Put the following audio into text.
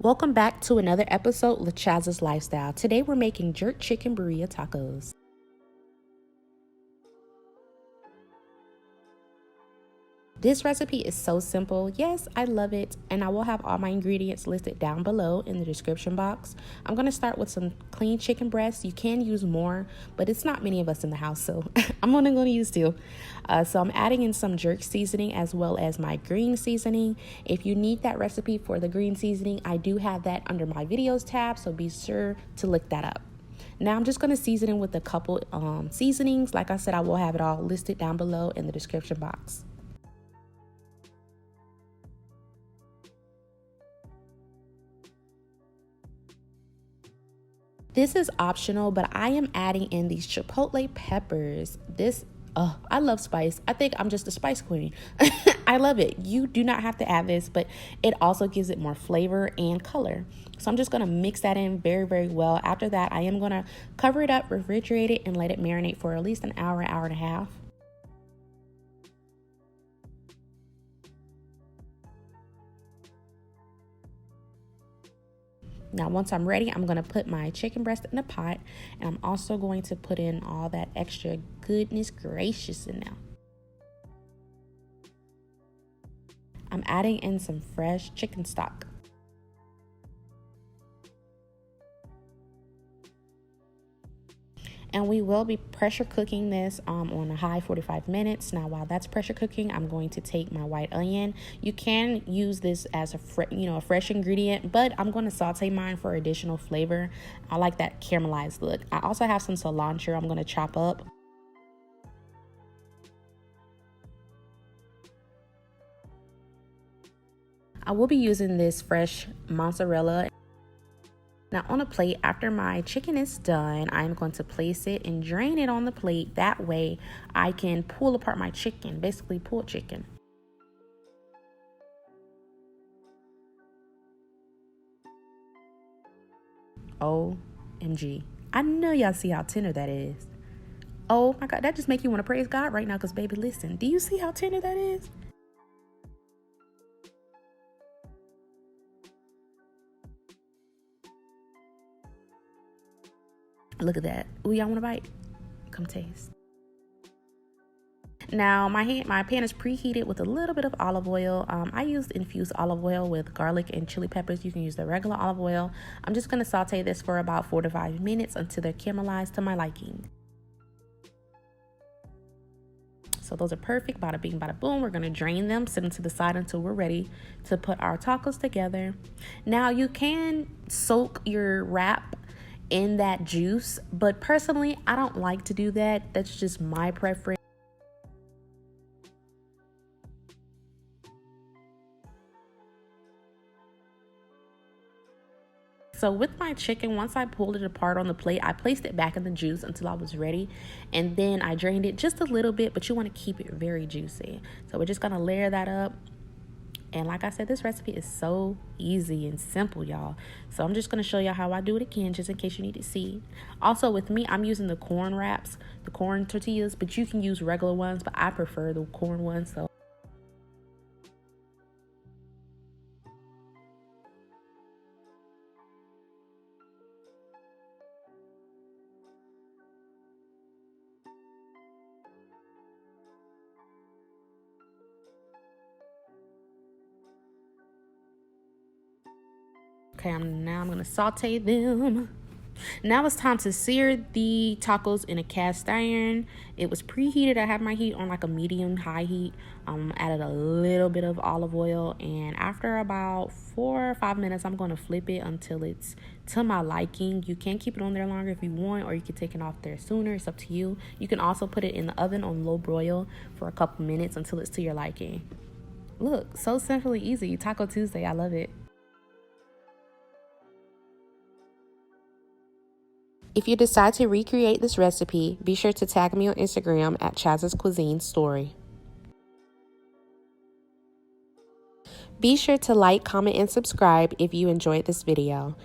Welcome back to another episode with Chaz's Lifestyle. Today we're making jerk chicken birria tacos. This recipe is so simple. Yes, I love it, and I will have all my ingredients listed down below in the description box. I'm going to start with some clean chicken breasts. You can use more, but it's not many of us in the house, so I'm only going to use two. So I'm adding in some jerk seasoning as well as my green seasoning. If you need that recipe for the green seasoning, I do have that under my videos tab, so be sure to look that up. Now I'm just going to season it with a couple seasonings. Like I said, I will have it all listed down below in the description box. This is optional, but I am adding in these chipotle peppers. I love spice. I think I'm just a spice queen. I love it. You do not have to add this, but it also gives it more flavor and color. So I'm just going to mix that in very, very well. After that, I am going to cover it up, refrigerate it, and let it marinate for at least an hour and a half. Now, once I'm ready, I'm going to put my chicken breast in a pot, and I'm also going to put in all that extra goodness gracious in there. I'm adding in some fresh chicken stock. And we will be pressure cooking this on a high 45 minutes. Now, while that's pressure cooking, I'm going to take my white onion. You can use this as a fresh ingredient, but I'm going to saute mine for additional flavor. I like that caramelized look. I also have some cilantro I'm going to chop up. I will be using this fresh mozzarella. Now on a plate, after my chicken is done, I'm going to place it and drain it on the plate. That way I can pull apart my chicken, basically pulled chicken. OMG. I know y'all see how tender that is. Oh my God, that just make you want to praise God right now, because baby, listen, do you see how tender that is? Look at that. Ooh, y'all want a bite? Come taste. Now, my pan is preheated with a little bit of olive oil. I used infused olive oil with garlic and chili peppers. You can use the regular olive oil. I'm just going to saute this for about 4 to 5 minutes until they're caramelized to my liking. So those are perfect. Bada bing, bada boom. We're going to drain them, set them to the side until we're ready to put our tacos together. Now, you can soak your wrap in that juice, but personally I don't like to do that. That's just my preference. So with my chicken, once I pulled it apart on the plate, I placed it back in the juice until I was ready, and then I drained it just a little bit, but you want to keep it very juicy. So we're just going to layer that up. And like I said, this recipe is so easy and simple, y'all. So I'm just going to show y'all how I do it again, just in case you need to see. Also, with me, I'm using the corn wraps, the corn tortillas, but you can use regular ones, but I prefer the corn ones. So okay, now I'm going to saute them. Now it's time to sear the tacos in a cast iron. It was preheated. I have my heat on like a medium high heat. Added a little bit of olive oil, and after about 4 or 5 minutes, I'm going to flip it until it's to my liking. You can keep it on there longer if you want, or you can take it off there sooner. It's up to you. You can also put it in the oven on low broil for a couple minutes until it's to your liking. Look, so simply easy. Taco Tuesday. I love it. If you decide to recreate this recipe, be sure to tag me on Instagram at Chaz's Cuisine Story. Be sure to like, comment, and subscribe if you enjoyed this video.